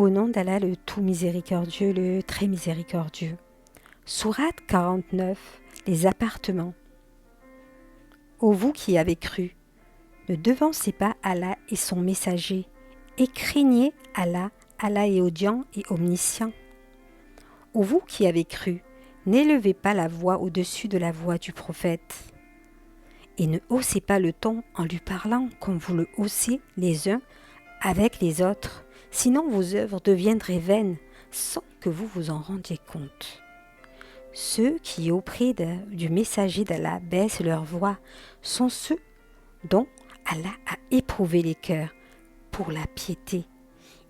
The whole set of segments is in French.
Au nom d'Allah le tout miséricordieux, le très miséricordieux. Sourate 49, les appartements. Ô vous qui avez cru, ne devancez pas Allah et son messager, et craignez Allah, Allah est audient et omniscient. Ô vous qui avez cru, n'élevez pas la voix au-dessus de la voix du prophète, et ne haussez pas le ton en lui parlant comme vous le haussez les uns avec les autres, sinon vos œuvres deviendraient vaines sans que vous vous en rendiez compte. Ceux qui auprès du messager d'Allah baissent leur voix sont ceux dont Allah a éprouvé les cœurs pour la piété.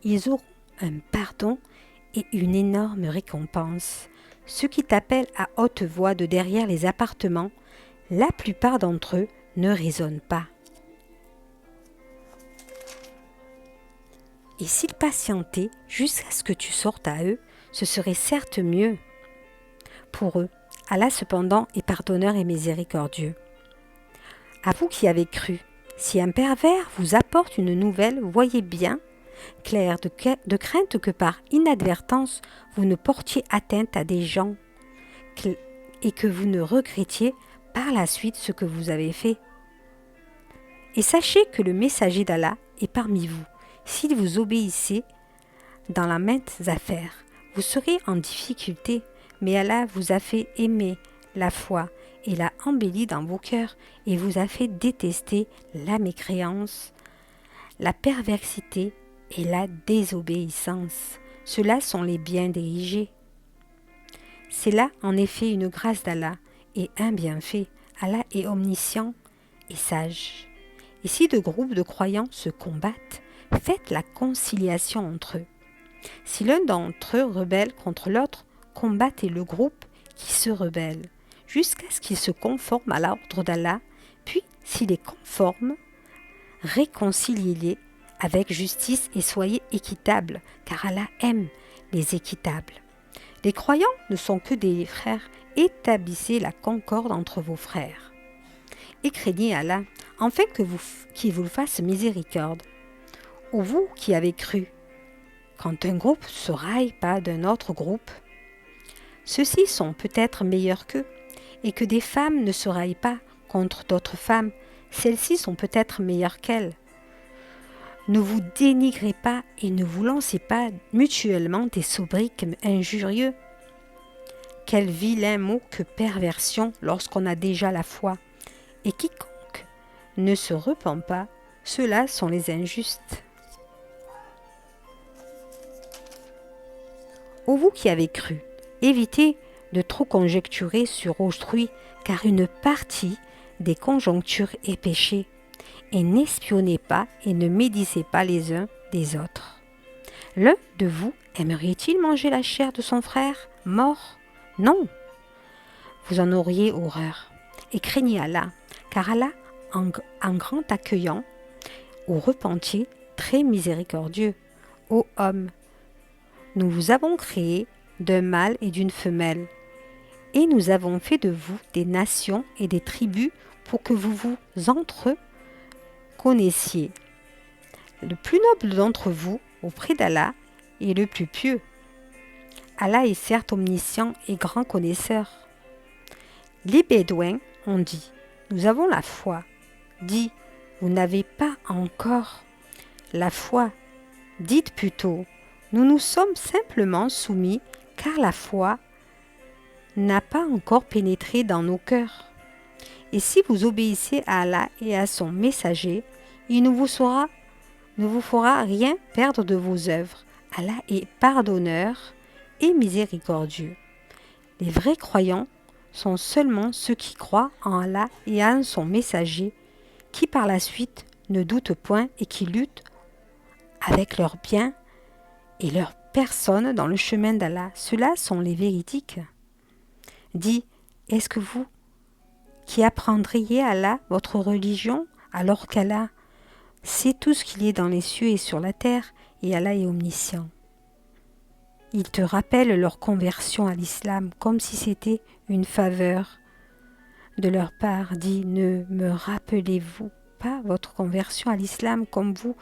Ils auront un pardon et une énorme récompense. Ceux qui t'appellent à haute voix de derrière les appartements, la plupart d'entre eux ne raisonnent pas. Et s'ils patientaient jusqu'à ce que tu sortes à eux, ce serait certes mieux pour eux. Allah cependant est pardonneur et miséricordieux. À vous qui avez cru, si un pervers vous apporte une nouvelle, voyez bien clair de crainte que par inadvertance vous ne portiez atteinte à des gens et que vous ne regrettiez par la suite ce que vous avez fait. Et sachez que le messager d'Allah est parmi vous. S'il vous obéissez dans la maintes affaires, vous serez en difficulté, mais Allah vous a fait aimer la foi et l'a embellie dans vos cœurs et vous a fait détester la mécréance, la perversité et la désobéissance. Ceux-là sont les biens dirigés. C'est là en effet une grâce d'Allah et un bienfait. Allah est omniscient et sage. Et si deux groupes de croyants se combattent, faites la conciliation entre eux. Si l'un d'entre eux rebelle contre l'autre, combattez le groupe qui se rebelle, jusqu'à ce qu'il se conforme à l'ordre d'Allah, puis s'il est conforme, réconciliez-les avec justice et soyez équitables, car Allah aime les équitables. Les croyants ne sont que des frères, établissez la concorde entre vos frères. Et craignez Allah, afin qu'il vous fasse miséricorde. Ô vous qui avez cru, quand un groupe se raille pas d'un autre groupe, ceux-ci sont peut-être meilleurs qu'eux, et que des femmes ne se raillent pas contre d'autres femmes, celles-ci sont peut-être meilleures qu'elles. Ne vous dénigrez pas et ne vous lancez pas mutuellement des sobriquets injurieux. Quel vilain mot que perversion lorsqu'on a déjà la foi. Et quiconque ne se repent pas, ceux-là sont les injustes. Ô vous qui avez cru, évitez de trop conjecturer sur autrui, car une partie des conjonctures est péché. Et n'espionnez pas et ne médisez pas les uns des autres. L'un de vous aimerait-il manger la chair de son frère mort? Non. Vous en auriez horreur. Et craignez Allah, car Allah, en grand accueillant, au repentir, très miséricordieux. Ô homme, nous vous avons créé d'un mâle et d'une femelle, et nous avons fait de vous des nations et des tribus pour que vous vous entre eux connaissiez. Le plus noble d'entre vous, auprès d'Allah, est le plus pieux. Allah est certes omniscient et grand connaisseur. Les Bédouins ont dit, nous avons la foi. Dit, vous n'avez pas encore la foi. Dites plutôt, nous nous sommes simplement soumis, car la foi n'a pas encore pénétré dans nos cœurs. Et si vous obéissez à Allah et à son messager, il ne vous fera rien perdre de vos œuvres. Allah est pardonneur et miséricordieux. Les vrais croyants sont seulement ceux qui croient en Allah et en son messager, qui par la suite ne doutent point et qui luttent avec leurs biens et leur personne dans le chemin d'Allah. Ceux-là sont les véridiques. Dis, est-ce que vous qui apprendriez à Allah votre religion, alors qu'Allah sait tout ce qu'il est dans les cieux et sur la terre, et Allah est omniscient. Ils te rappellent leur conversion à l'islam comme si c'était une faveur de leur part. Dis, ne me rappelez-vous pas votre conversion à l'islam comme vous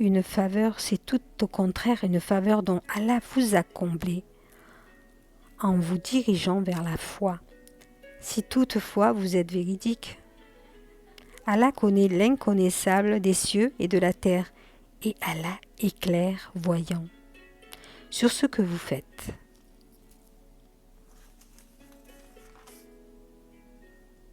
une faveur, c'est tout au contraire une faveur dont Allah vous a comblé en vous dirigeant vers la foi, si toutefois vous êtes véridique. Allah connaît l'inconnaissable des cieux et de la terre, et Allah est clair voyant sur ce que vous faites.